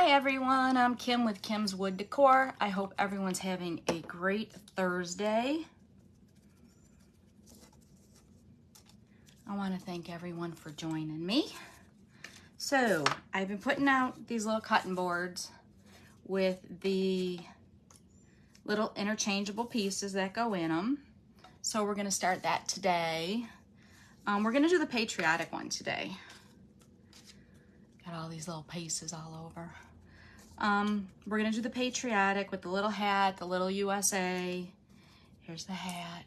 Hi everyone, I'm Kim with Kim's Wood Decor. I hope everyone's having a great Thursday. I want to thank everyone for joining me. So, I've been putting out these little cutting boards with the little interchangeable pieces that go in them. So we're going to start that today. We're going to do the Patriotic one today. Got all these little pieces all over. We're gonna do the Patriotic with the little hat, the little USA. Here's the hat.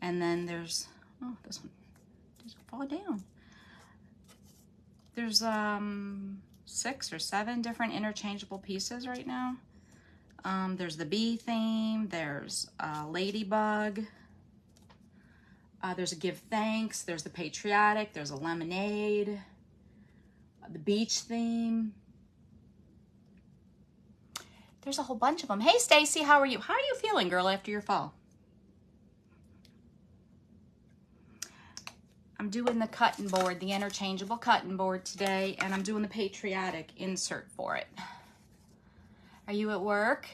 And then there's, oh, this one just fall down. There's 6 or 7 different interchangeable pieces right now. There's the bee theme, there's a ladybug, there's a give thanks, there's the Patriotic, there's a lemonade, the beach theme. There's a whole bunch of them. Hey, Stacy, how are you? How are you feeling, girl, after your fall? I'm doing the cutting board, the interchangeable cutting board today, and I'm doing the Patriotic insert for it. Are you at work?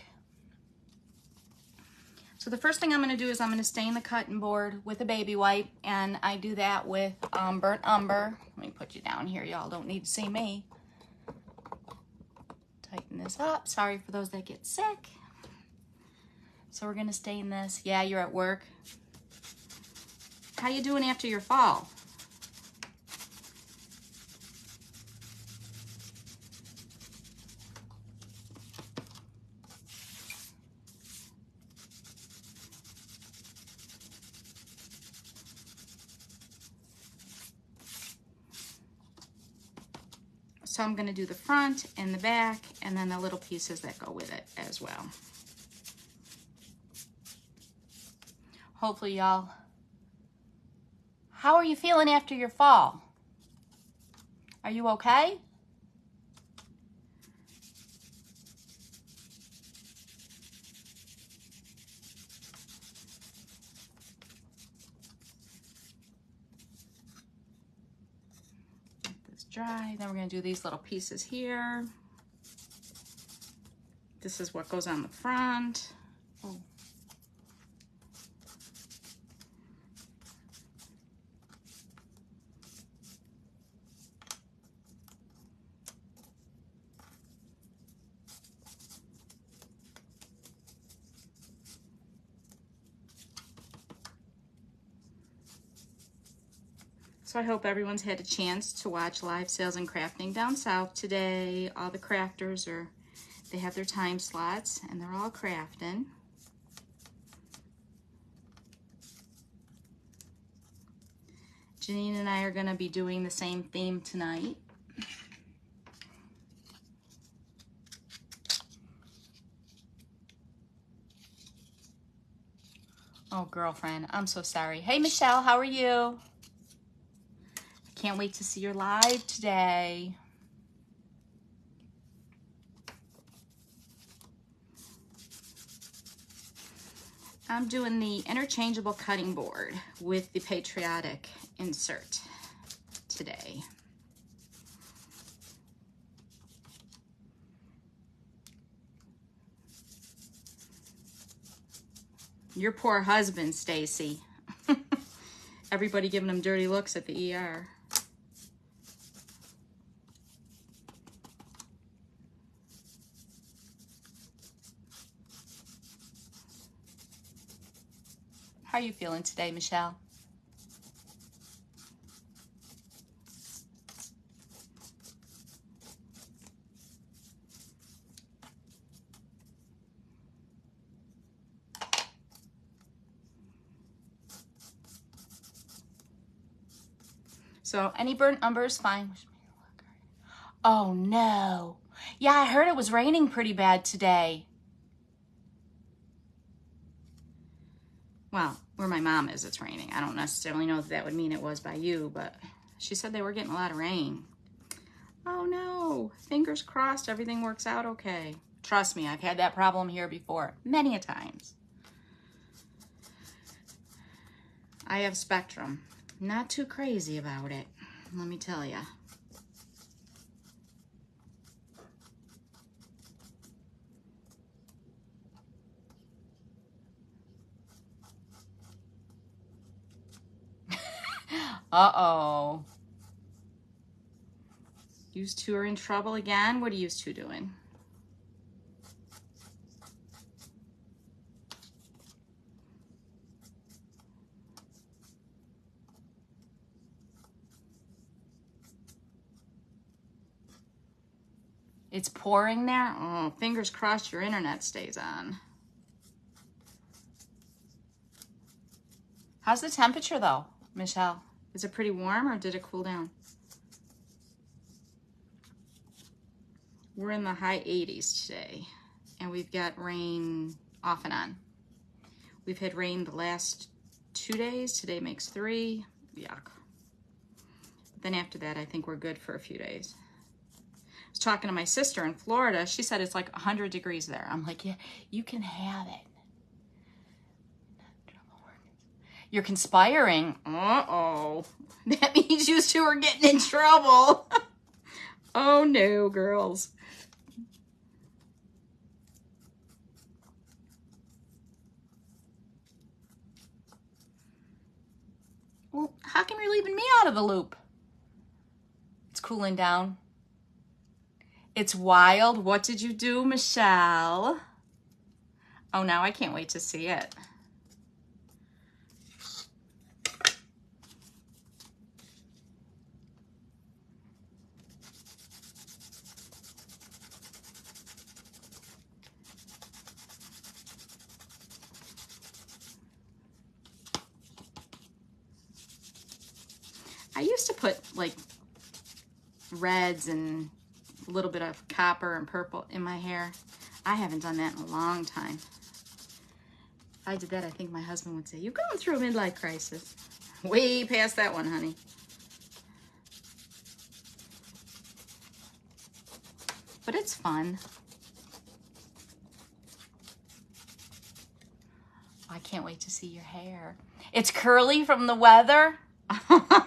So the first thing I'm going to do is I'm going to stain the cutting board with a baby wipe, and I do that with burnt umber. Let me put you down here. Y'all don't need to see me. Tighten this up. Sorry for those that get sick. So we're going to stain this. Yeah, you're at work. How you doing after your fall? So I'm going to do the front and the back and then the little pieces that go with it as well. Hopefully y'all, how are you feeling after your fall? Are you okay? Dry. Then we're going to do these little pieces here. This is what goes on the front. Oh. So I hope everyone's had a chance to watch Live Sales and Crafting down south today. All the crafters they have their time slots and they're all crafting. Janine and I are going to be doing the same theme tonight. Oh, girlfriend, I'm so sorry. Hey, Michelle, how are you? Can't wait to see your live today. I'm doing the interchangeable cutting board with the Patriotic insert today. Your poor husband, Stacy. Everybody giving him dirty looks at the ER. How are you feeling today, Michelle? So any burnt umber is fine. Oh no. Yeah, I heard it was raining pretty bad today. Well, where my mom is, it's raining. I don't necessarily know if that would mean it was by you, but she said they were getting a lot of rain. Oh no, fingers crossed everything works out okay. Trust me, I've had that problem here before, many a times. I have spectrum. Not too crazy about it, let me tell you. Uh-oh. You two are in trouble again? What are you two doing? It's pouring there? Oh, fingers crossed your internet stays on. How's the temperature though, Michelle? Is it pretty warm or did it cool down? We're in the high 80s today, and we've got rain off and on. We've had rain the last 2 days. Today makes 3. Yuck. Then after that, I think we're good for a few days. I was talking to my sister in Florida. She said it's like 100 degrees there. I'm like, yeah, you can have it. You're conspiring. Uh-oh. That means you two are getting in trouble. Oh no, girls. Well, how come you're leaving me out of the loop? It's cooling down. It's wild. What did you do, Michelle? Oh, now I can't wait to see it. I used to put like reds and a little bit of copper and purple in my hair. I haven't done that in a long time. If I did that, I think my husband would say, "You're going through a midlife crisis." Way past that one, honey. But it's fun. I can't wait to see your hair. It's curly from the weather.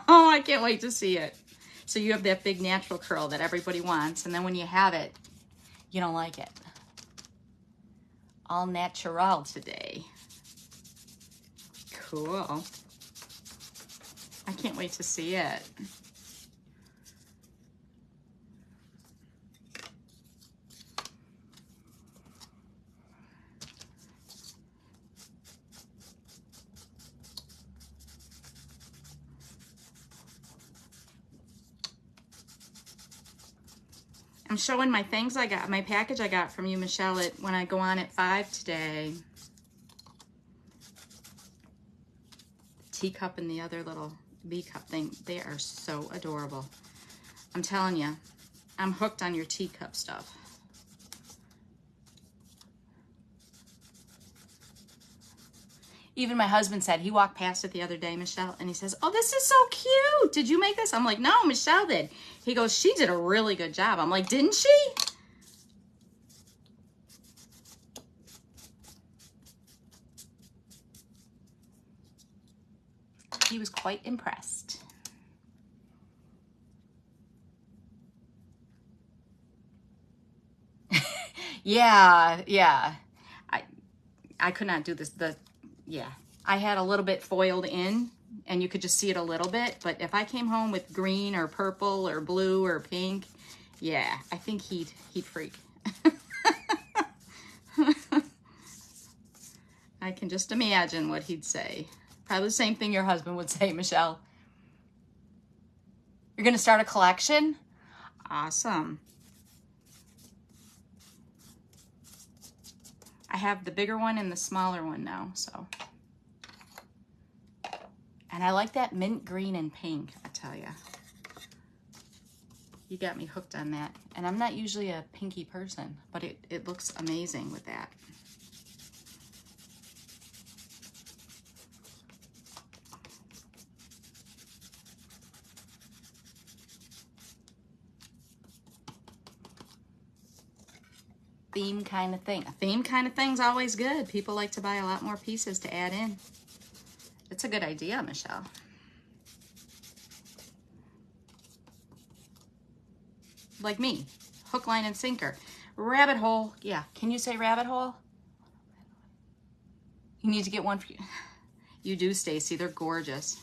Oh, I can't wait to see it. So you have that big natural curl that everybody wants, and then when you have it, you don't like it. All natural today. Cool. I can't wait to see it. I'm showing my things I got, my package I got from you, Michelle, when I go on at 5 today. The teacup and the other little B cup thing, they are so adorable. I'm telling you, I'm hooked on your teacup stuff. Even my husband said, he walked past it the other day, Michelle, and he says, "Oh, this is so cute. Did you make this?" I'm like, "No, Michelle did." He goes, "She did a really good job." I'm like, "Didn't she?" He was quite impressed. Yeah. I could not do this. Yeah. I had a little bit foiled in, and you could just see it a little bit. But if I came home with green or purple or blue or pink, yeah, I think he'd freak. I can just imagine what he'd say. Probably the same thing your husband would say, Michelle. You're going to start a collection? Awesome. I have the bigger one and the smaller one now, so. And I like that mint green and pink, I tell you. You got me hooked on that. And I'm not usually a pinky person, but it looks amazing with that. Theme kind of thing. A theme kind of thing's always good. People like to buy a lot more pieces to add in. It's a good idea, Michelle. Like me. Hook, line, and sinker. Rabbit hole. Yeah. Can you say rabbit hole? You need to get one for you. You do, Stacy. They're gorgeous.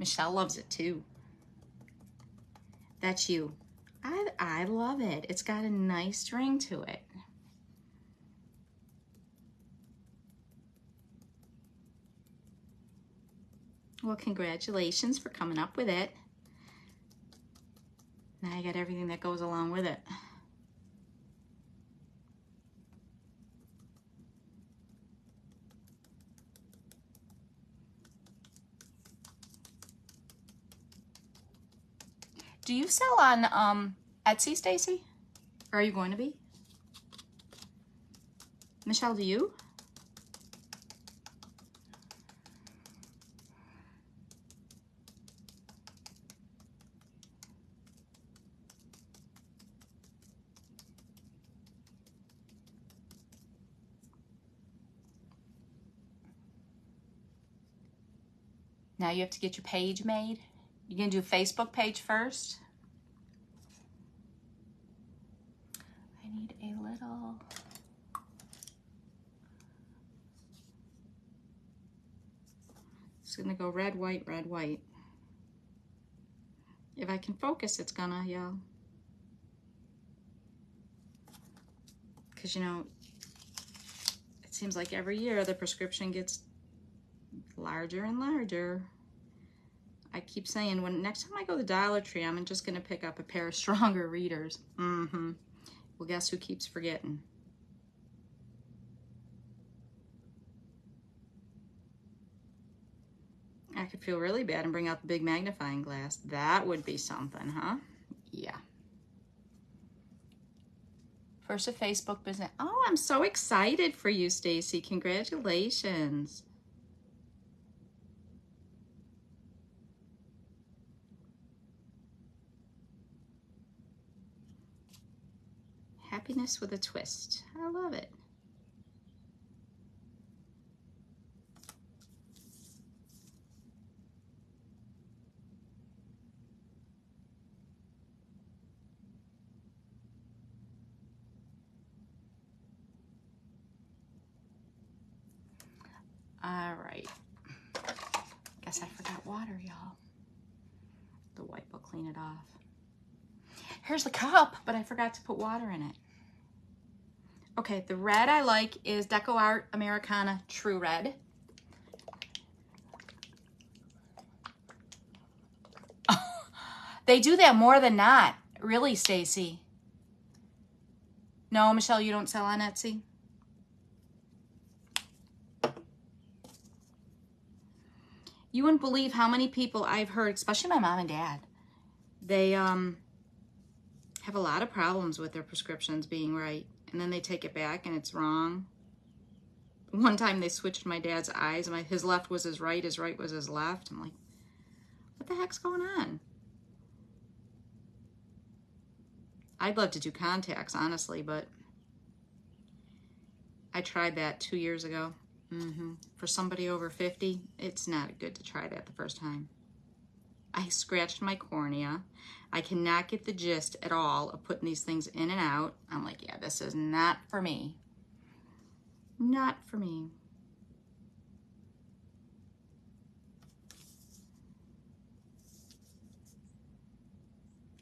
Michelle loves it too. That's you. I love it. It's got a nice string to it. Well, congratulations for coming up with it. Now I got everything that goes along with it. Do you sell on Etsy, Stacy? Or are you going to be? Michelle, do you? Now you have to get your page made. You're gonna do a Facebook page first. I need a little. It's gonna go red, white, red, white. If I can focus, it's gonna yell. Because, you know, it seems like every year the prescription gets larger and larger. I keep saying, when next time I go to the Dollar Tree, I'm just gonna pick up a pair of stronger readers. Well, guess who keeps forgetting? I could feel really bad and bring out the big magnifying glass. That would be something, huh? Yeah. First a Facebook business. Oh, I'm so excited for you, Stacy. Congratulations. Happiness with a twist. I love it. All right. Guess I forgot water, y'all. The wipe will clean it off. Here's the cup, but I forgot to put water in it. Okay, the red I like is Deco Art Americana True Red. They do that more than not. Really, Stacy? No, Michelle, you don't sell on Etsy? You wouldn't believe how many people I've heard, especially my mom and dad, they have a lot of problems with their prescriptions being right, and then they take it back and it's wrong. One time they switched my dad's eyes. His left was his right was his left. I'm like, what the heck's going on? I'd love to do contacts, honestly, but I tried that 2 years ago. For somebody over 50, it's not good to try that the first time. I scratched my cornea. I cannot get the gist at all of putting these things in and out. I'm like, yeah, this is not for me. Not for me.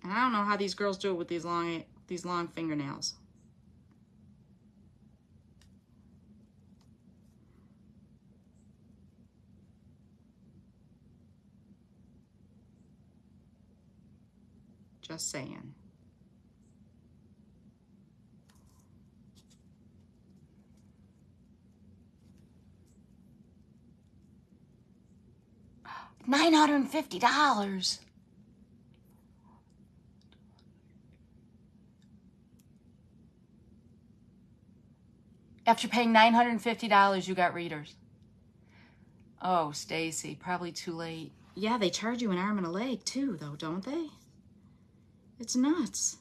And I don't know how these girls do it with these long fingernails. Just saying. $950. After paying $950, you got readers. Oh, Stacy, probably too late. Yeah, they charge you an arm and a leg too, though, don't they? It's nuts.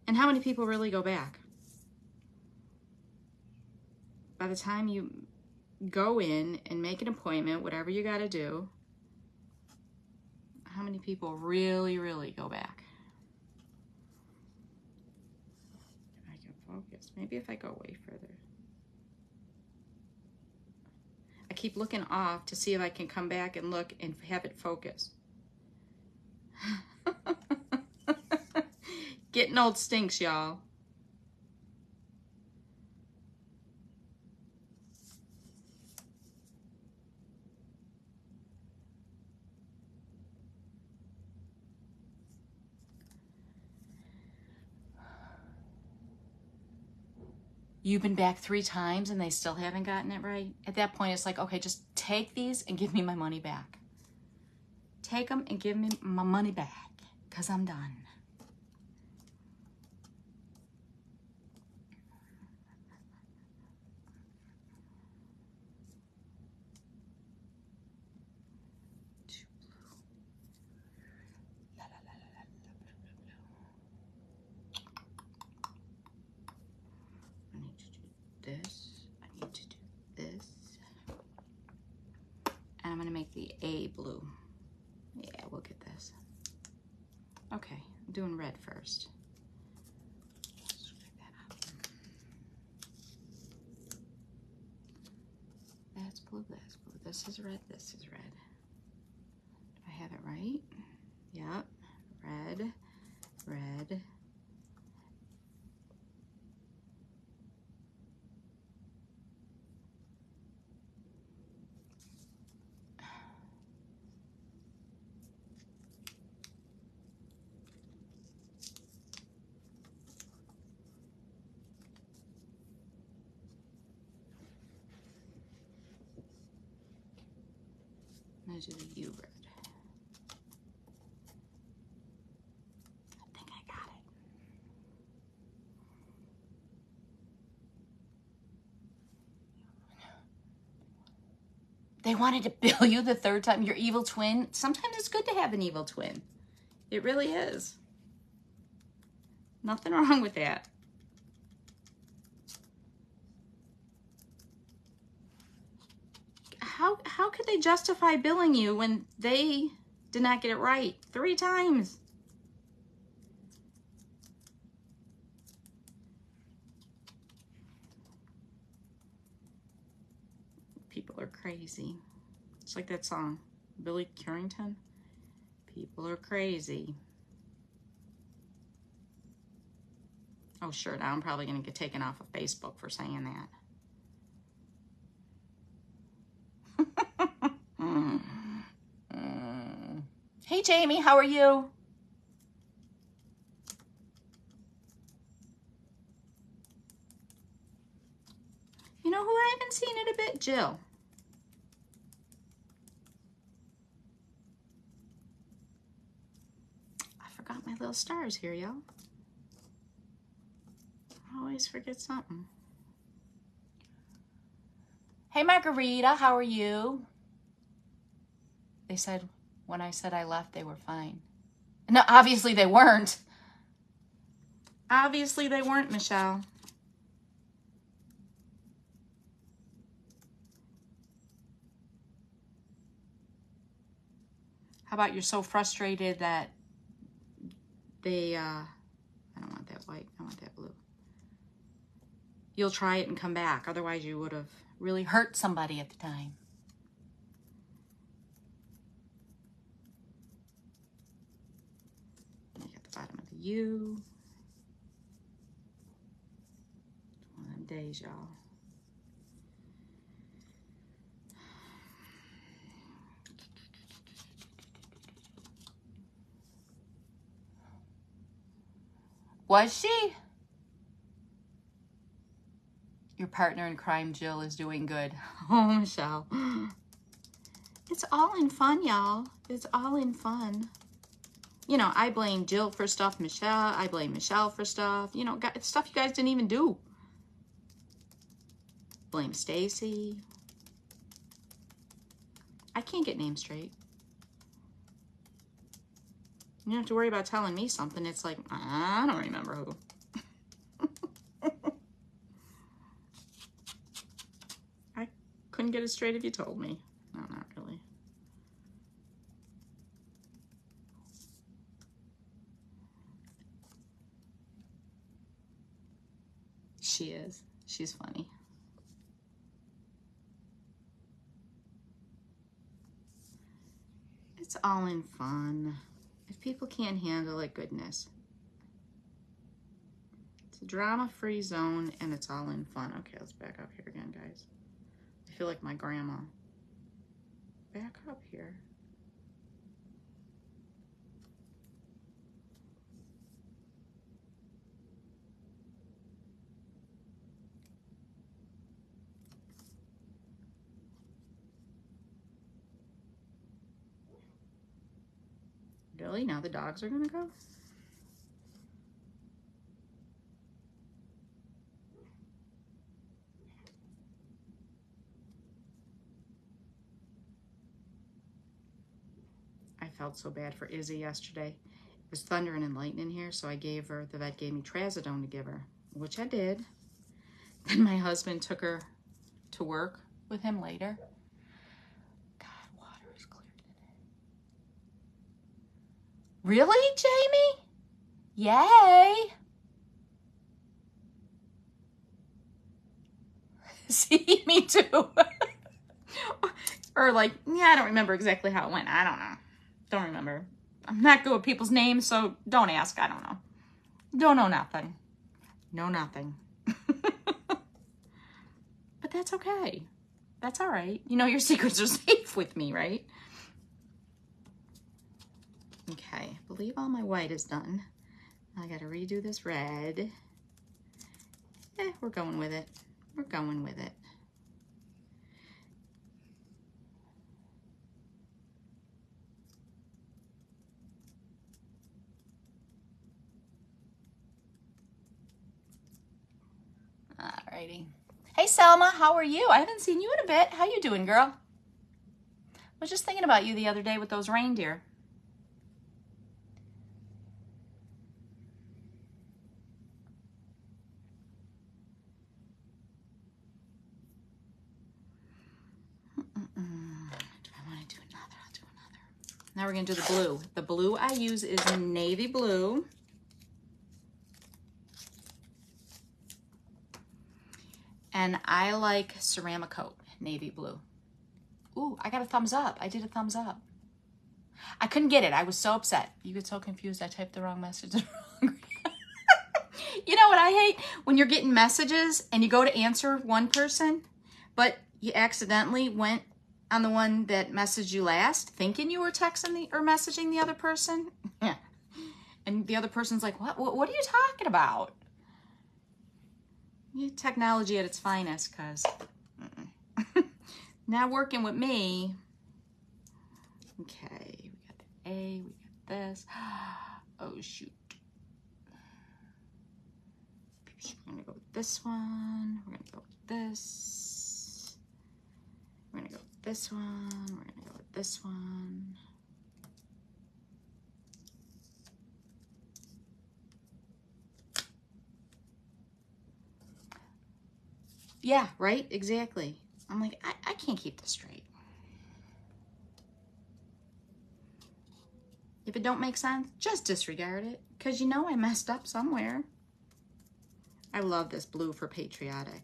And how many people really go back? By the time you go in and make an appointment, whatever you got to do, how many people really, really go back? If I can focus. Maybe if I go way further. I keep looking off to see if I can come back and look and have it focus. Getting old stinks, y'all. You've been back 3 times and they still haven't gotten it right. At that point, it's like, okay, just take these and give me my money back. Take them and give me my money back, because I'm done. I need to do this. I need to do this. And I'm going to make the A blue. Yeah, we'll get this. Okay, I'm doing red first. That's blue, that's blue. This is red, this is red. Do I have it right? Yep. Red, red. I'm gonna do the U red. I think I got it. They wanted to bill you the 3rd time, your evil twin. Sometimes it's good to have an evil twin. It really is. Nothing wrong with that. How could they justify billing you when they did not get it right 3 times? People are crazy. It's like that song, Billy Currington. People are crazy. Oh, sure, now I'm probably going to get taken off of Facebook for saying that. Hey, Jamie, how are you? You know who I haven't seen in a bit? Jill. I forgot my little stars here, y'all. I always forget something. Hey, Margarita, how are you? They said, when I said I left, they were fine. No, obviously they weren't. Obviously they weren't, Michelle. How about you're so frustrated that they, I don't want that white, I want that blue. You'll try it and come back. Otherwise you would have really hurt somebody at the time. You got the bottom of the U. It's one of them days, y'all. Was she? Your partner in crime, Jill, is doing good. Oh, Michelle. It's all in fun, y'all. It's all in fun. You know, I blame Jill for stuff, Michelle. I blame Michelle for stuff. You know, stuff you guys didn't even do. Blame Stacy. I can't get names straight. You don't have to worry about telling me something. It's like, I don't remember who. I couldn't get it straight if you told me. No, not really. She is. She's funny. It's all in fun. If people can't handle it, goodness. It's a drama-free zone, and it's all in fun. Okay, let's back up here again, guys. I feel like my grandma. Back up here. Really? Now the dogs are gonna go? I felt so bad for Izzy yesterday. It was thundering and lightning here, so I gave her, the vet gave me trazodone to give her, which I did. Then my husband took her to work with him later. God, water is clear today. Really, Jamie? Yay! See, me too. Or like, yeah, I don't remember exactly how it went. I don't know. Don't remember. I'm not good with people's names, so don't ask. I don't know. Don't know nothing. Know nothing. But that's okay. That's all right. You know your secrets are safe with me, right? Okay, I believe all my white is done. I gotta redo this red. We're going with it. We're going with it. Alrighty. Hey Selma, how are you? I haven't seen you in a bit. How you doing, girl? I was just thinking about you the other day with those reindeer. Do I want to do another? I'll do another. Now we're going to do the blue. The blue I use is a navy blue. And I like ceramic coat, navy blue. Ooh, I got a thumbs up. I did a thumbs up. I couldn't get it. I was so upset. You get so confused. I typed the wrong message. You know what I hate? When you're getting messages and you go to answer one person, but you accidentally went on the one that messaged you last, thinking you were texting or messaging the other person. Yeah. And the other person's like, what are you talking about? Technology at its finest, because now working with me. Okay, we got the A, we got this. Oh, shoot. We're going to go with this one. We're going to go with this. We're going to go with this one. We're going to go with this one. Yeah, right? Exactly. I'm like, I can't keep this straight. If it don't make sense, just disregard it. Because you know I messed up somewhere. I love this blue for Patriotic.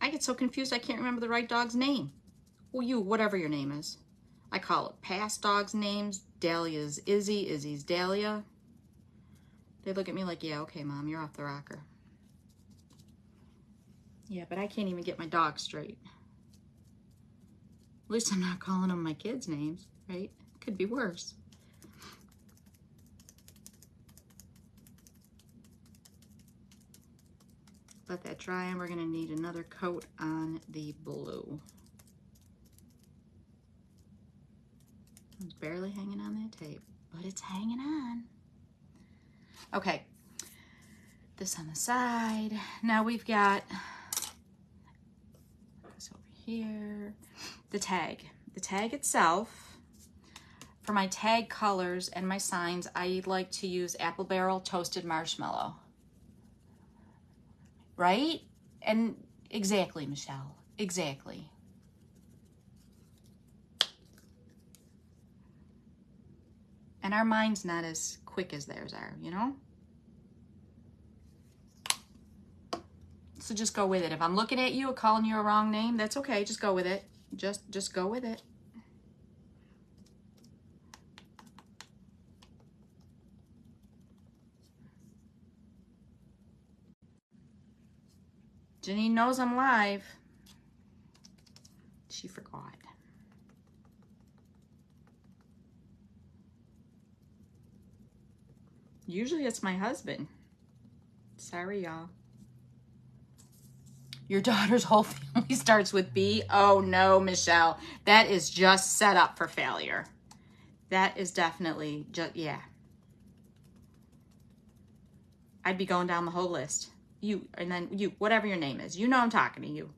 I get so confused I can't remember the right dog's name. Well, whatever your name is. I call it past dogs' names. Dahlia's Izzy, Izzy's Dahlia. They look at me like, yeah, okay, Mom, you're off the rocker. Yeah, but I can't even get my dog straight. At least I'm not calling them my kids' names, right? Could be worse. Let that dry, and we're going to need another coat on the blue. It's barely hanging on that tape, but it's hanging on. Okay, this on the side. Now we've got this over here. The tag. The tag itself, for my tag colors and my signs, I like to use Apple Barrel Toasted Marshmallow. Right? And exactly, Michelle. Exactly. And our mind's not as quick as theirs are, you know? So just go with it. If I'm looking at you or calling you a wrong name, that's okay. Just go with it. Just go with it. Janine knows I'm live. She forgot. Usually it's my husband. Sorry, y'all. Your daughter's whole family starts with B. Oh no, Michelle. That is just set up for failure. That is definitely just, yeah. I'd be going down the whole list. You, and then you, whatever your name is. You know I'm talking to you.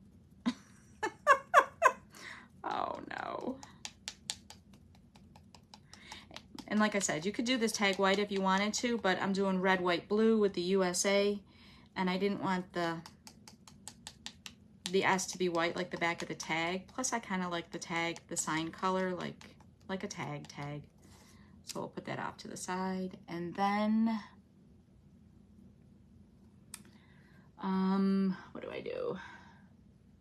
Oh no. And like I said, you could do this tag white if you wanted to, but I'm doing red, white, blue with the USA. And I didn't want the S to be white like the back of the tag. Plus I kind of like the tag, the sign color, like a tag. So we'll put that off to the side. And then, what do I do?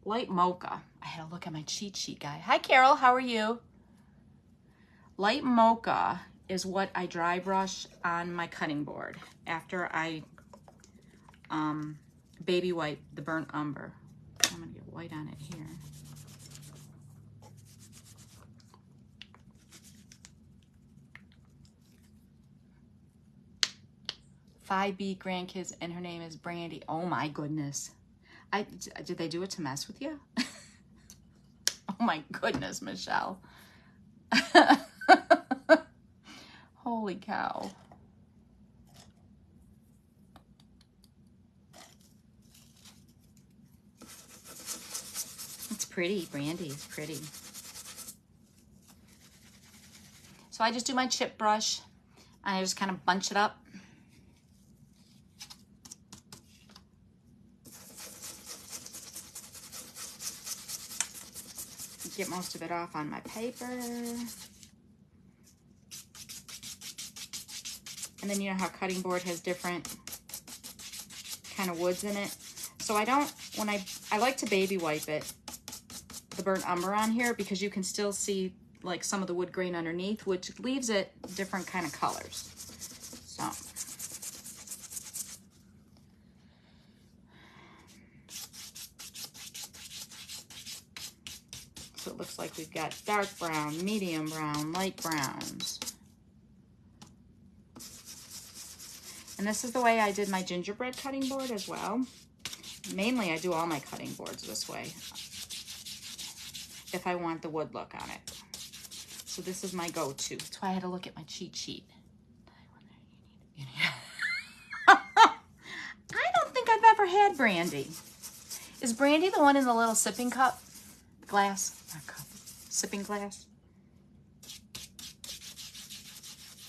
Light mocha. I had to look at my cheat sheet guy. Hi, Carol, how are you? Light mocha is what I dry brush on my cutting board after I baby wipe the burnt umber. I'm gonna get white on it here. Five B grandkids and her name is Brandy. Oh my goodness. Did they do it to mess with you? Oh my goodness, Michelle. Holy cow. It's pretty, Brandy, it's pretty. So I just do my chip brush and I just kind of bunch it up. Get most of it off on my paper. And then you know how cutting board has different kind of woods in it. So I don't, when I like to baby wipe it, the burnt umber on here, because you can still see like some of the wood grain underneath, which leaves it different kind of colors. So it looks like we've got dark brown, medium brown, light browns. And this is the way I did my gingerbread cutting board as well. Mainly I do all my cutting boards this way if I want the wood look on it. So this is my go-to. That's why I had to look at my cheat sheet. I don't think I've ever had Brandy. Is Brandy the one in the little sipping cup? Glass? Not cup. Sipping glass?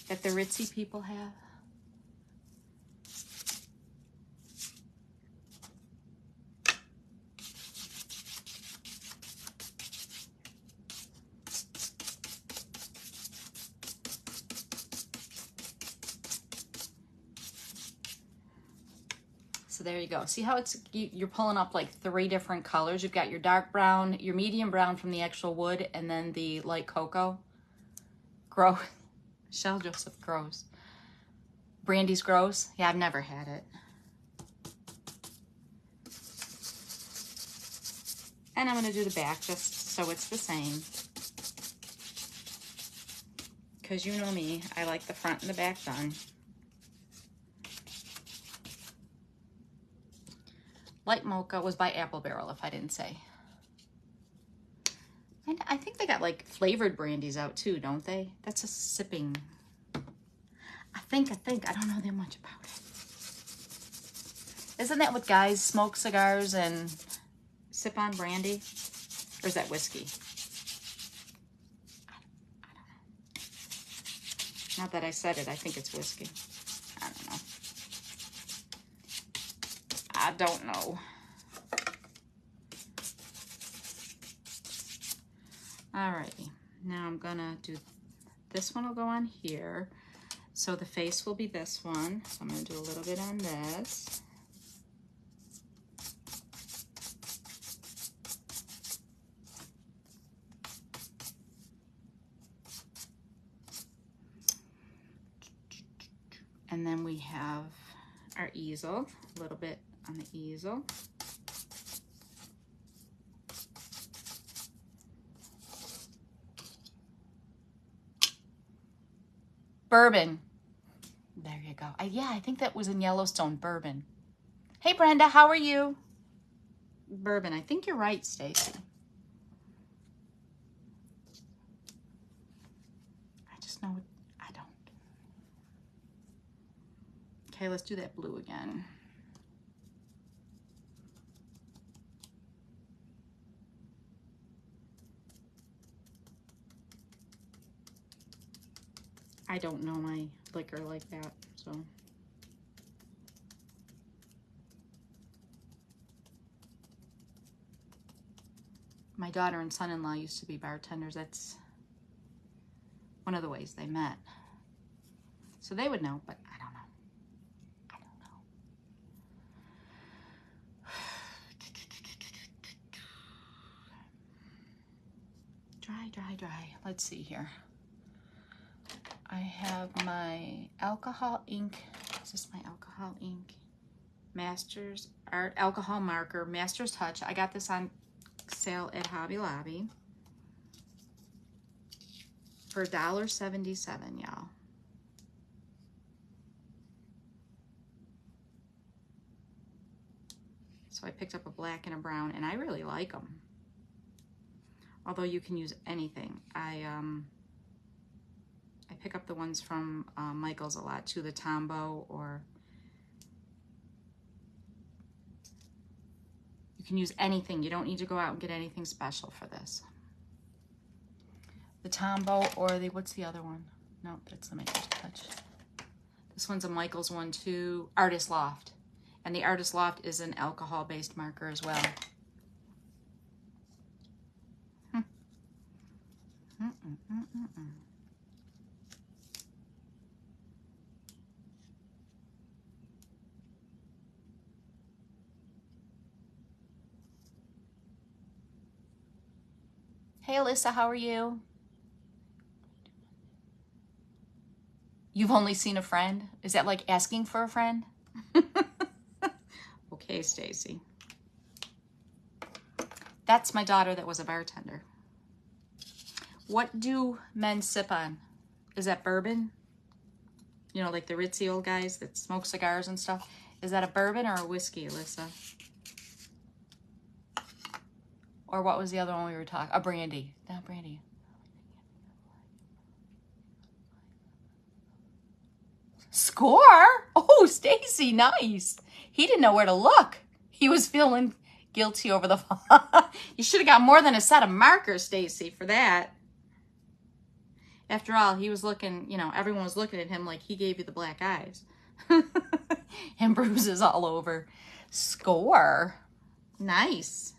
That the ritzy people have? So there you go. See how it's, you're pulling up like 3 different colors. You've got your dark brown, your medium brown from the actual wood, and then the light cocoa. Gross. Michelle Joseph, gross. Brandy's gross. Yeah, I've never had it. And I'm going to do the back just so it's the same. Because you know me, I like the front and the back done. Light mocha was by Apple Barrel, if I didn't say. And I think they got like flavored brandies out too, don't they? That's a sipping. I think, I don't know that much about it. Isn't that what guys smoke cigars and sip on brandy? Or is that whiskey? I don't know. Not that I said it, I think it's whiskey. I don't know. I don't know. Alrighty, now I'm gonna do, this one will go on here. So the face will be this one. So I'm gonna do a little bit on this. And then we have our easel, a little bit on the easel. Bourbon. There you go. Yeah, I think that was in Yellowstone, bourbon. Hey, Brenda, how are you? Bourbon. I think you're right, Stacy. I just know I don't. Okay, let's do that blue again. I don't know my liquor like that, so. My daughter and son-in-law used to be bartenders. That's one of the ways they met. So they would know, but I don't know. I don't know. Dry, dry, dry. Let's see here. I have my alcohol ink. Is this my alcohol ink? Masters Art alcohol marker, Master's Touch. I got this on sale at Hobby Lobby for $1.77, y'all. So I picked up a black and a brown, and I really like them. Although you can use anything. I pick up the ones from Michael's a lot too, the Tombow, or you can use anything. You don't need to go out and get anything special for this. The Tombow or the, what's the other one? No, that's the Maker's Touch. This one's a Michael's one too, Artist Loft. And the Artist Loft is an alcohol-based marker as well. Hey, Alyssa, how are you? You've only seen a friend? Is that like asking for a friend? Okay, Stacy. That's my daughter that was a bartender. What do men sip on? Is that bourbon? You know, like the ritzy old guys that smoke cigars and stuff. Is that a bourbon or a whiskey, Alyssa? Or what was the other one we were talking? A brandy. No, brandy. Score? Oh, Stacy, nice. He didn't know where to look. He was feeling guilty over the phone. You should have got more than a set of markers, Stacy, for that. After all, he was looking, you know, everyone was looking at him like he gave you the black eyes. And bruises all over. Score. Nice.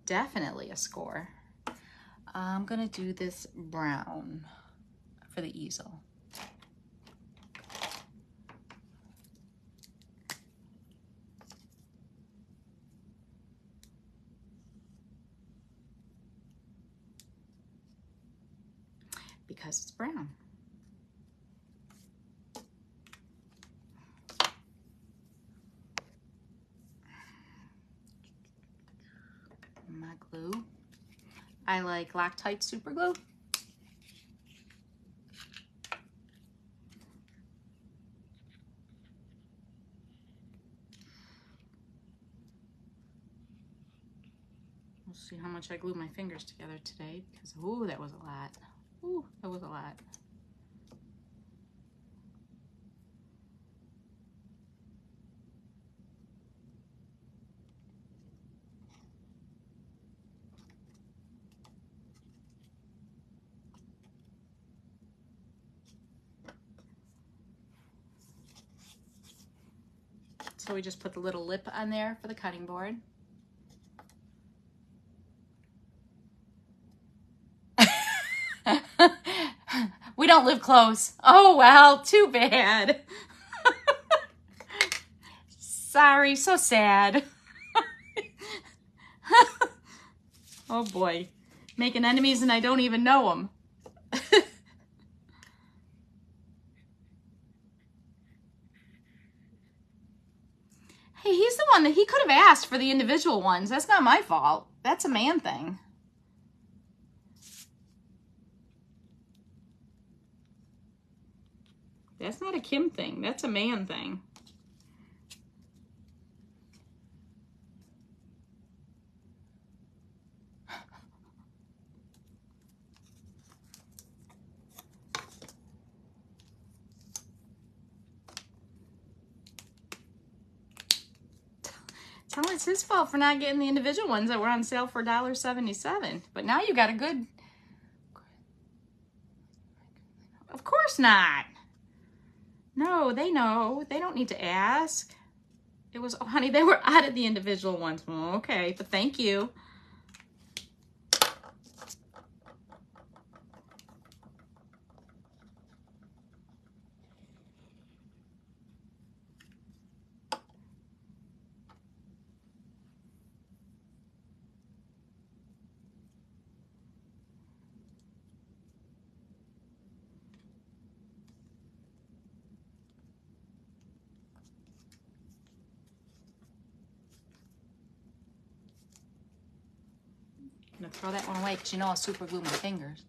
Definitely a score. I'm gonna do this brown for the easel. Because it's brown. My glue. I like Loctite super glue. We'll see how much I glue my fingers together today because, ooh, that was a lot. Ooh, that was a lot. So we just put the little lip on there for the cutting board. We don't live close. Oh, well, too bad. Sorry, so sad. Oh boy, making enemies and I don't even know them. Hey, he's the one that he could have asked for the individual ones. That's not my fault. That's a man thing. That's not a Kim thing. That's a man thing. Tell it's his fault for not getting the individual ones that were on sale for $1.77. But now you got a good... Of course not. No, they know. They don't need to ask. It was, oh, honey, they were out of the individual ones. Well, okay, but thank you. I'm gonna throw that one away because you know I'll super glue my fingers.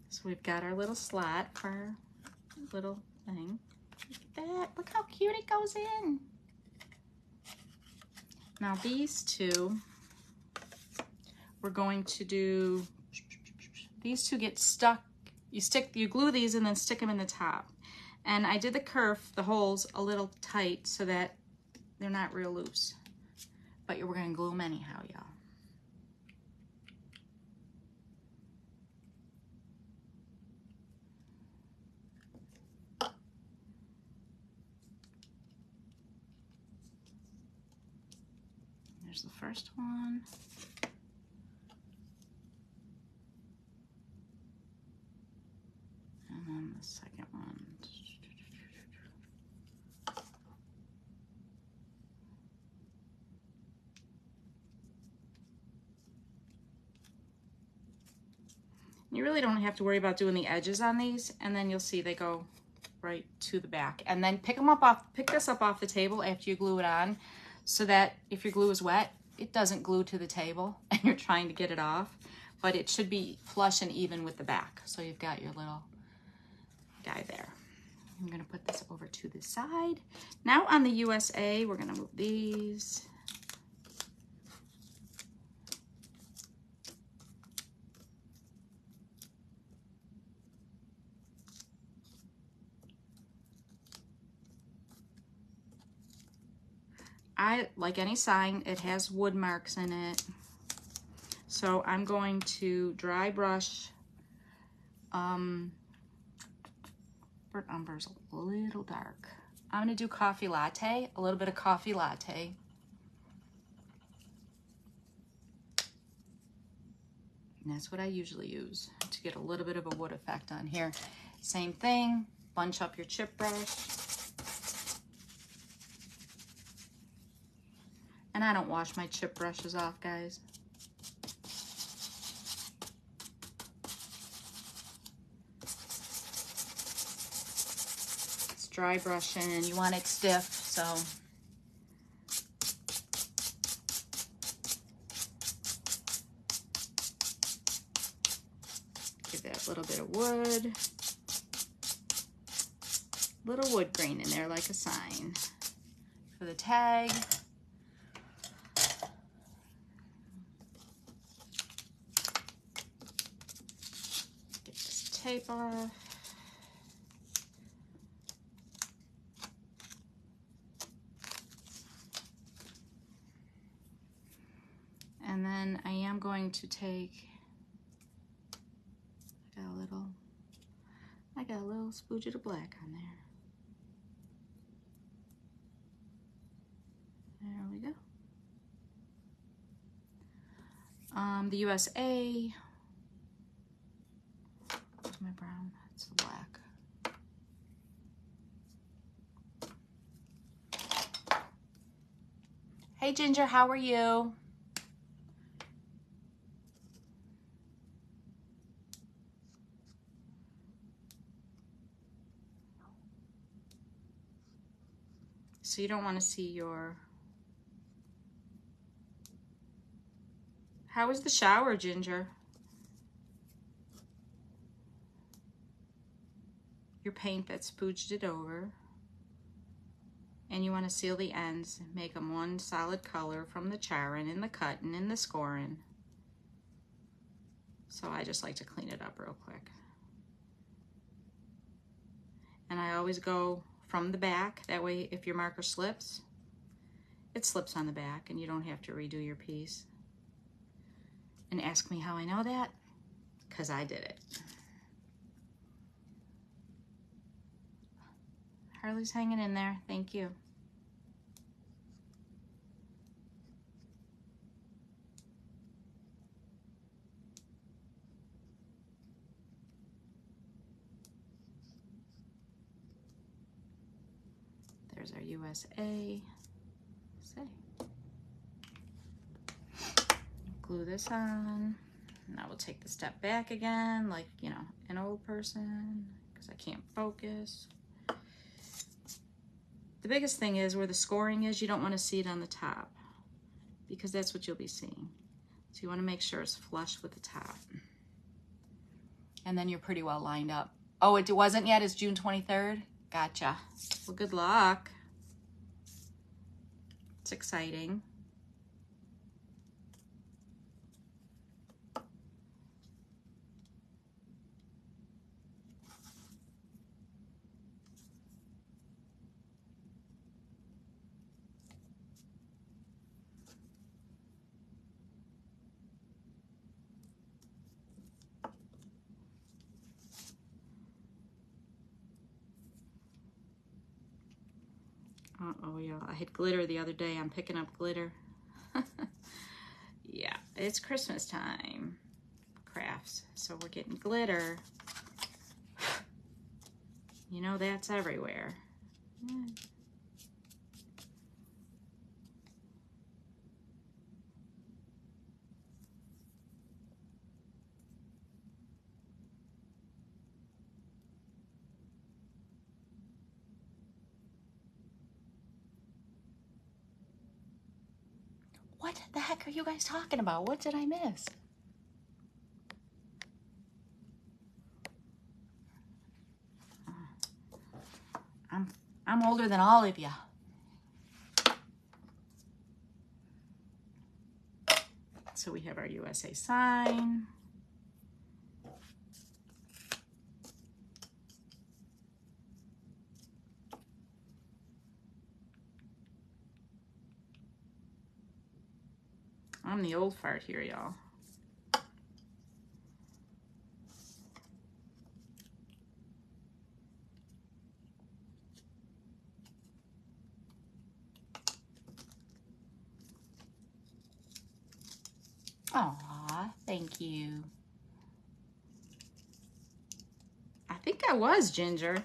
So we've got our little slot for our little thing. Look at that, look how cute it goes in. Now these two, we're going to do, these two get stuck. You glue these and then stick them in the top. And I did the kerf, the holes, a little tight so that they're not real loose. But we're gonna glue them anyhow, y'all. There's the first one. And then the second one. You really don't have to worry about doing the edges on these, and then you'll see they go right to the back. And then pick this up off the table after you glue it on, so that if your glue is wet, it doesn't glue to the table and you're trying to get it off, but it should be flush and even with the back. So you've got your little guy there. I'm gonna put this over to the side. Now on the USA, we're gonna move these. Like any sign, it has wood marks in it. So I'm going to dry brush. Burnt umber's a little dark. I'm gonna do coffee latte, a little bit of coffee latte. And that's what I usually use to get a little bit of a wood effect on here. Same thing, bunch up your chip brush. And I don't wash my chip brushes off, guys. It's dry brushing, you want it stiff, so. Give that a little bit of wood. Little wood grain in there like a sign for the tag. Tape off. And then I am going to take I got a little spooge of black on there. There we go. The USA. Where's my brown? It's the black. Hey Ginger, how are you? So you don't want to see your... How was the shower, Ginger? Your paint that spooged it over. And you want to seal the ends, make them one solid color from the charring and the cutting and the scoring. So I just like to clean it up real quick. And I always go from the back, that way if your marker slips, it slips on the back and you don't have to redo your piece. And ask me how I know that, because I did it. Harley's hanging in there, thank you. There's our USA. Glue this on. Now we'll take the step back again, like, you know, an old person, because I can't focus. The biggest thing is where the scoring is, you don't want to see it on the top, because that's what you'll be seeing. So you want to make sure it's flush with the top. And then you're pretty well lined up. Oh, it wasn't yet, it's June 23rd? Gotcha. Well, good luck. It's exciting. Uh-oh, y'all. I had glitter the other day. I'm picking up glitter. Yeah, it's Christmas time. Crafts. So we're getting glitter. You know, that's everywhere. What the heck are you guys talking about? What did I miss? I'm older than all of you. So we have our USA sign. I'm the old fart here, y'all. Aw, thank you. I think I was, Ginger.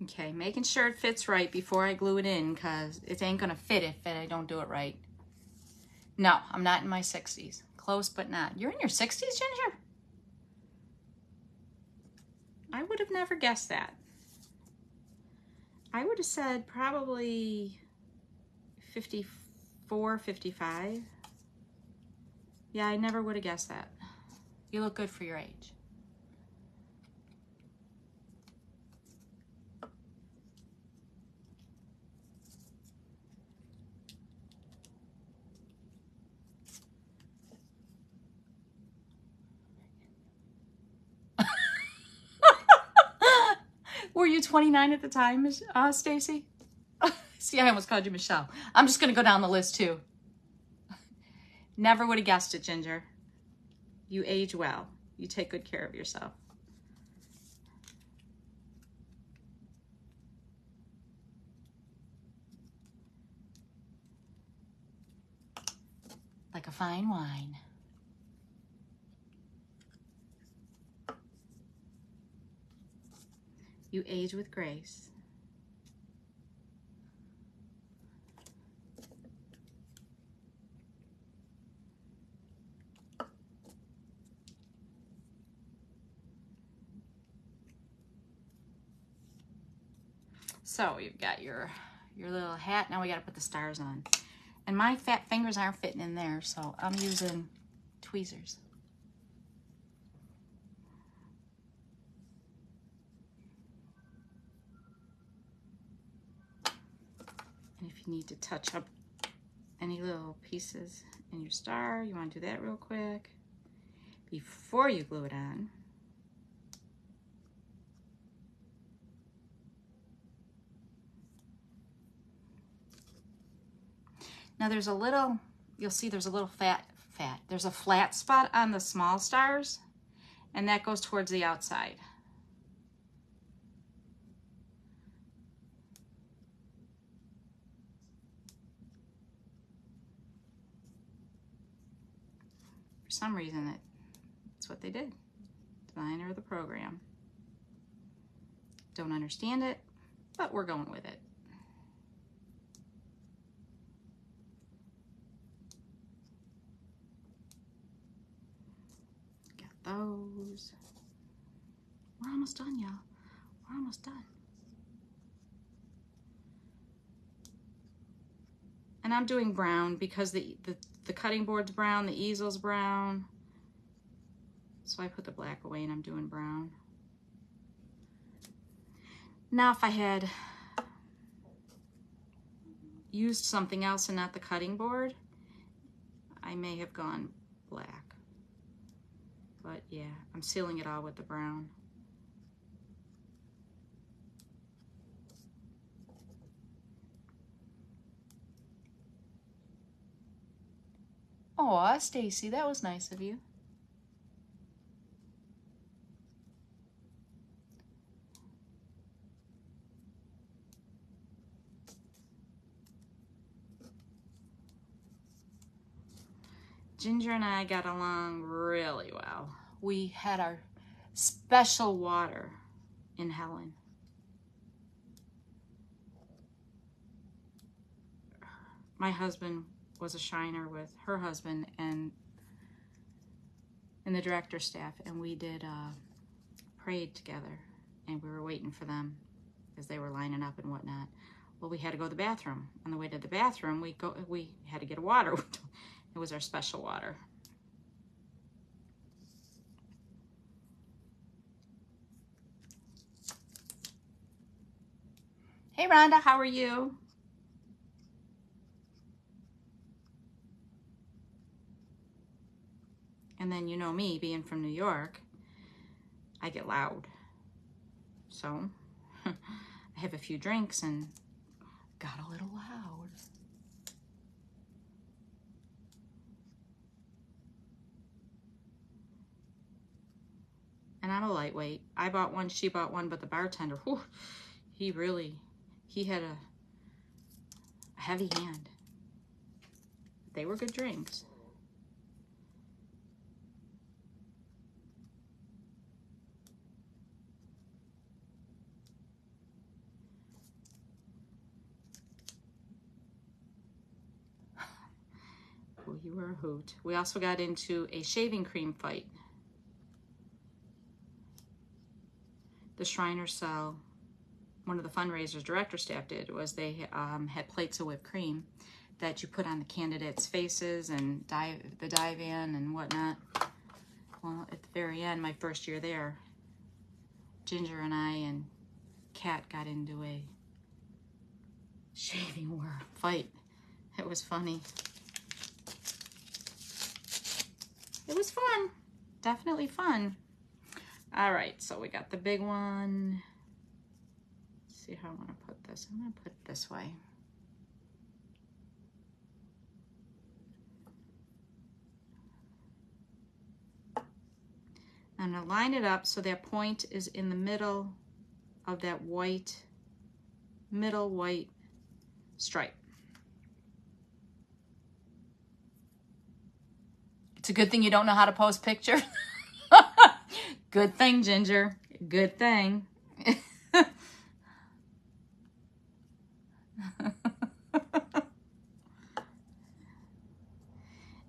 Okay, making sure it fits right before I glue it in, because it ain't gonna fit if I don't do it right. No, I'm not in my 60s. Close, but not. You're in your 60s, Ginger? I would have never guessed that. I would have said probably 54, 55. Yeah, I never would have guessed that. You look good for your age. you 29 at the time, Stacy? See, I almost called you Michelle. I'm just going to go down the list too. Never would have guessed it, Ginger. You age well. You take good care of yourself. Like a fine wine. You age with grace. So you've got your little hat. Now we got to put the stars on. And my fat fingers aren't fitting in there, so I'm using tweezers. And if you need to touch up any little pieces in your star, you want to do that real quick before you glue it on. Now there's a little, you'll see there's a little there's a flat spot on the small stars, and that goes towards the outside. For some reason, that's what they did. Designer of the program. Don't understand it, but we're going with it. Got those. We're almost done, y'all. We're almost done. And I'm doing brown because the cutting board's brown, the easel's brown. So I put the black away and I'm doing brown. Now if I had used something else and not the cutting board, I may have gone black. But yeah, I'm sealing it all with the brown. Aw, Stacy, that was nice of you. Ginger and I got along really well. We had our special water in Helen. My husband was a shiner with her husband and the director staff, and we did prayed together, and we were waiting for them as they were lining up and whatnot. Well, we had to go to the bathroom. On the way to the bathroom, we had to get a water. It was our special water. Hey Rhonda, how are you? And then you know me, being from New York, I get loud. So I have a few drinks and got a little loud. And I'm a lightweight. I bought one, she bought one, but the bartender, whew, he had a heavy hand. They were good drinks. Well, you were a hoot. We also got into a shaving cream fight. The Shriners sell, one of the fundraisers director staff did was they had plates of whipped cream that you put on the candidates' faces and the dive-in and whatnot. Well, at the very end, my first year there, Ginger and I and Kat got into a shaving war fight. It was funny. It was fun. Definitely fun. All right, so we got the big one. see how I want to put this. I'm going to put it this way. I'm going to line it up so that point is in the middle of that white, middle white stripe. It's a good thing you don't know how to post pictures. Good thing, Ginger. Good thing.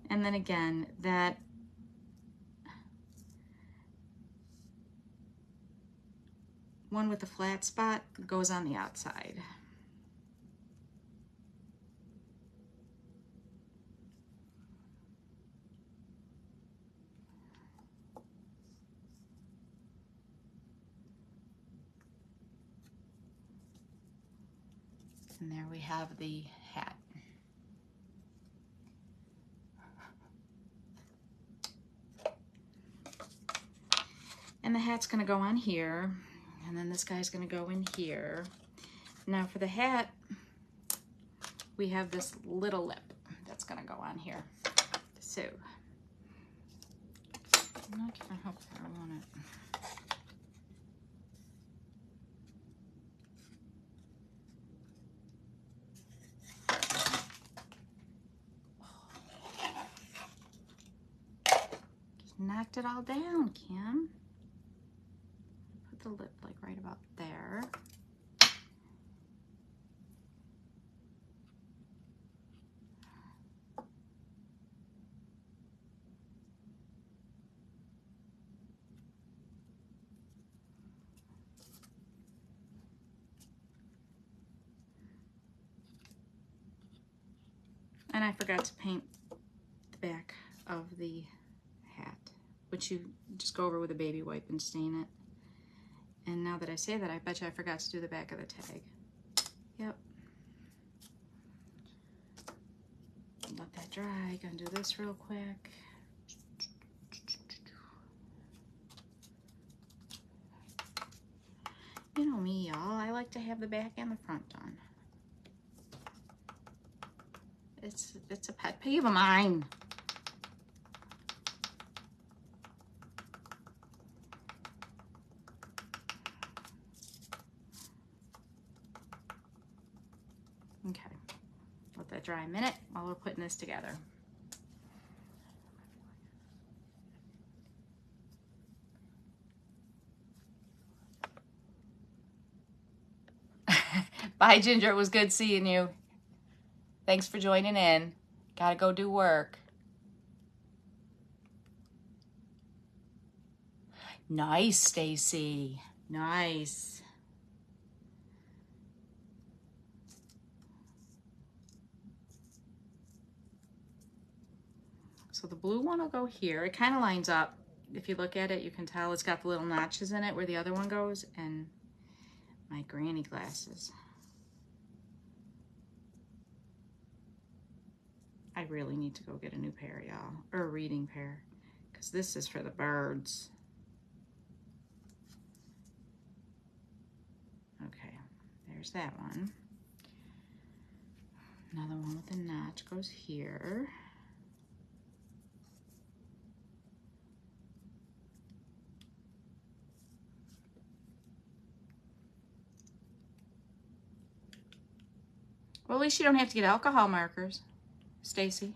And then again, that one with the flat spot goes on the outside. And there we have the hat. And the hat's gonna go on here, and then this guy's gonna go in here. Now for the hat, we have this little lip that's gonna go on here. So, I'm not sure how far I want it. Knocked it all down, Kim. Put the lip like right about there. And I forgot to paint the back of the hat, which you just go over with a baby wipe and stain it. And now that I say that, I bet you I forgot to do the back of the tag. Yep. Let that dry. Gonna do this real quick. You know me, y'all. I like to have the back and the front done. It's a pet peeve of mine. Okay, let that dry a minute while we're putting this together. Bye, Ginger. It was good seeing you. Thanks for joining in. Gotta go do work. Nice, Stacy. Nice. So the blue one will go here. It kind of lines up. If you look at it, you can tell it's got the little notches in it where the other one goes, and my granny glasses. I really need to go get a new pair, y'all, or a reading pair, because this is for the birds. Okay, there's that one. Another one with a notch goes here. Well, at least you don't have to get alcohol markers, Stacy.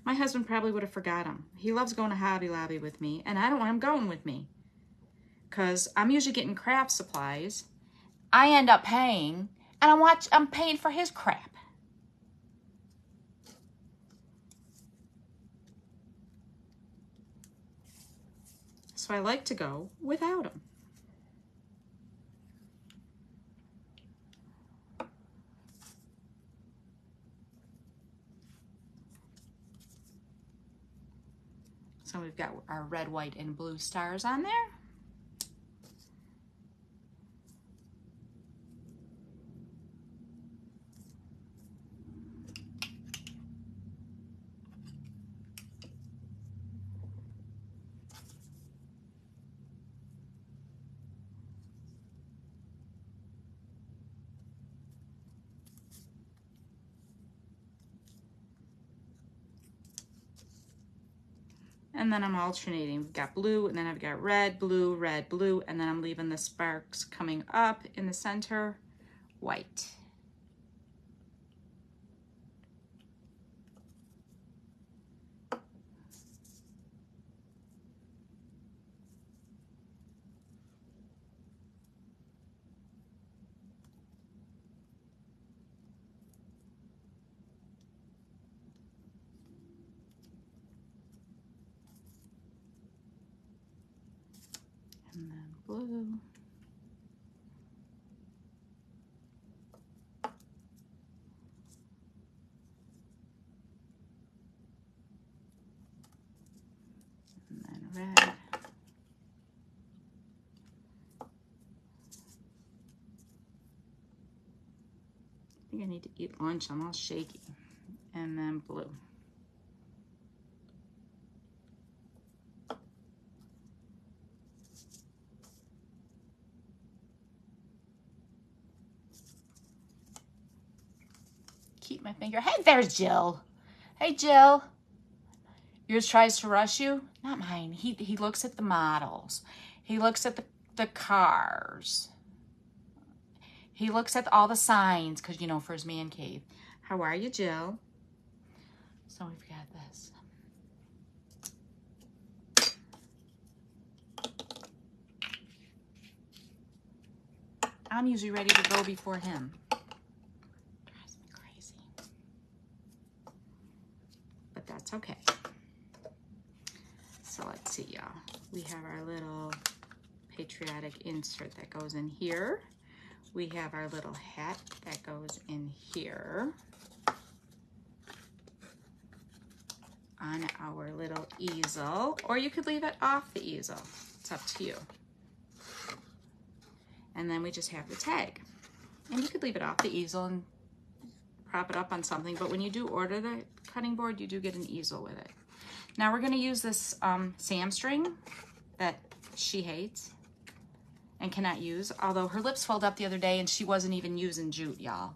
My husband probably would have forgot them. He loves going to Hobby Lobby with me, and I don't want him going with me because I'm usually getting craft supplies. I end up paying, and I'm paying for his crap. So I like to go without him. So we've got our red, white, and blue stars on there. And then I'm alternating. We've got blue, and then I've got red, blue, and then I'm leaving the sparks coming up in the center, white. And then blue. And then red. I think I need to eat lunch. I'm all shaky. And then blue. Keep my finger. Hey, there's Jill. Hey, Jill. Yours tries to rush you? Not mine. He looks at the models. He looks at the cars. He looks at all the signs because, you know, for his man cave. How are you, Jill? So we've got this. I'm usually ready to go before him. Drives me crazy. But that's okay. So let's see, y'all. We have our little Patriotic insert that goes in here. We have our little hat that goes in here on our little easel, or you could leave it off the easel. It's up to you. And then we just have the tag. And you could leave it off the easel and prop it up on something, but when you do order the cutting board, you do get an easel with it. Now we're gonna use this Sam string that she hates and cannot use, although her lips swelled up the other day and she wasn't even using jute, y'all.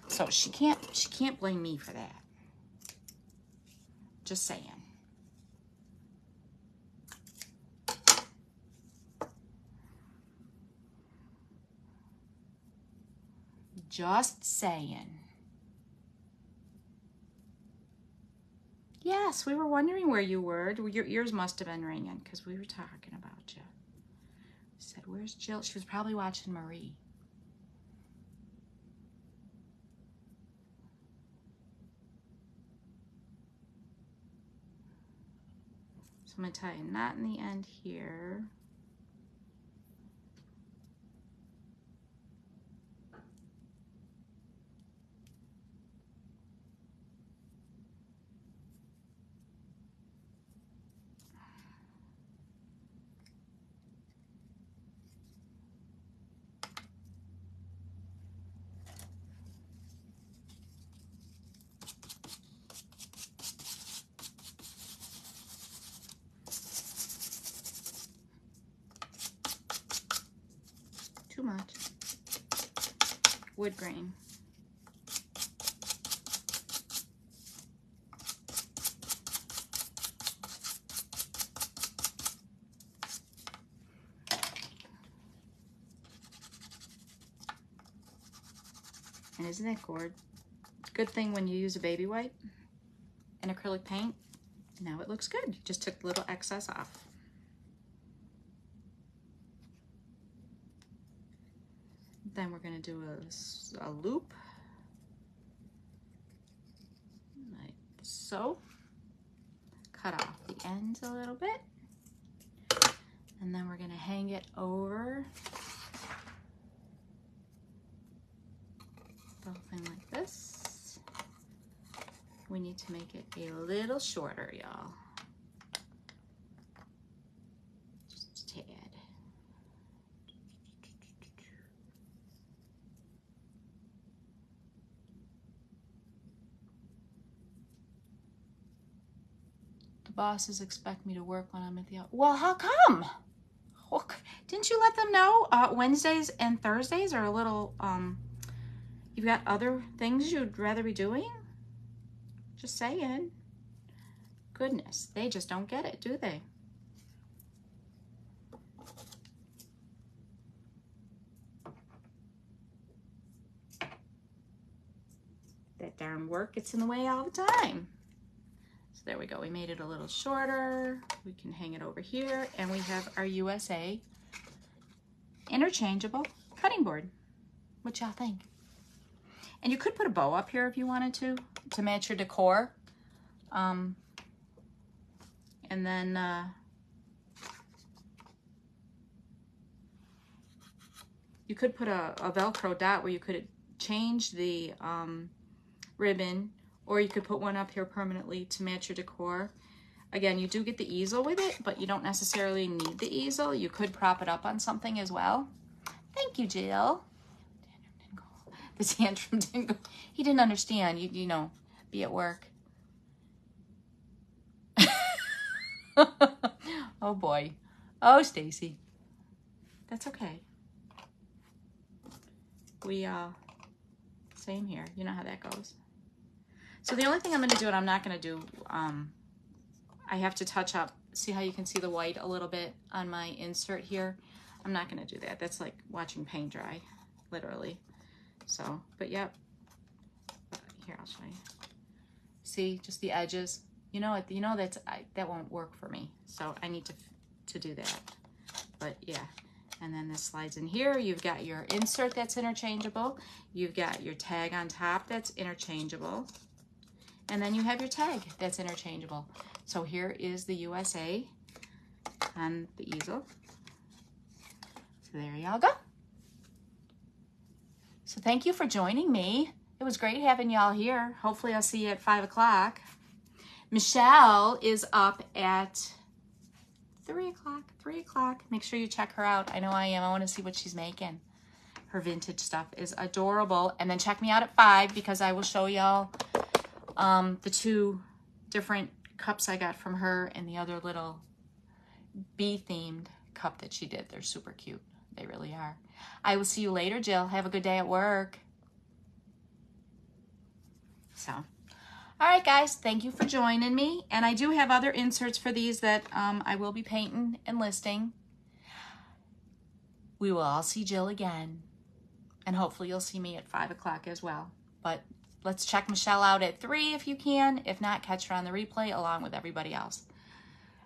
So she can't blame me for that. Just saying. Just saying. Yes, we were wondering where you were. Your ears must have been ringing because we were talking about you. We said, where's Jill? She was probably watching Marie. So I'm going to tie a knot in the end here. Too much. Wood grain. And isn't that gorgeous? Good thing when you use a baby wipe and acrylic paint, now it looks good. You just took the little excess off. Then we're going to do a loop, like so. Cut off the ends a little bit. And then we're going to hang it over the whole thing like this. We need to make it a little shorter, y'all. Just a tad. The bosses expect me to work when I'm at the office. Well, how come? Well, didn't you let them know Wednesdays and Thursdays are a little, you've got other things you'd rather be doing? Just saying. Goodness, they just don't get it, do they? That darn work gets in the way all the time. So there we go. We made it a little shorter. We can hang it over here, and we have our USA interchangeable cutting board. What y'all think? And you could put a bow up here if you wanted to match your decor. And then you could put a Velcro dot where you could change the ribbon, or you could put one up here permanently to match your decor. Again, you do get the easel with it, but you don't necessarily need the easel. You could prop it up on something as well. Thank you, Jill. The tantrum didn't go. He didn't understand. You know, be at work. Oh boy. Oh, Stacy. That's okay. We same here. You know how that goes. So the only thing I'm going to do, and I'm not going to do, I have to touch up. See how you can see the white a little bit on my insert here? I'm not going to do that. That's like watching paint dry, literally. So, but yep. Here, I'll show you. See, just the edges. You know, that won't work for me. So I need to do that. But yeah. And then this slides in here. You've got your insert that's interchangeable. You've got your tag on top that's interchangeable. And then you have your tag that's interchangeable. So here is the USA on the easel. So there y'all go. So thank you for joining me. It was great having y'all here. Hopefully I'll see you at 5 o'clock. Michelle is up at 3 o'clock. 3 o'clock. Make sure you check her out. I know I am. I want to see what she's making. Her vintage stuff is adorable. And then check me out at 5 because I will show y'all the 2 different cups I got from her and the other little bee-themed cup that she did. They're super cute. They really are. I will see you later, Jill. Have a good day at work. So, all right, guys. Thank you for joining me. And I do have other inserts for these that I will be painting and listing. We will all see Jill again. And hopefully you'll see me at 5 o'clock as well. But let's check Michelle out at 3 if you can. If not, catch her on the replay along with everybody else.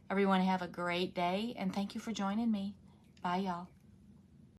Everyone have a great day. And thank you for joining me. Bye, y'all.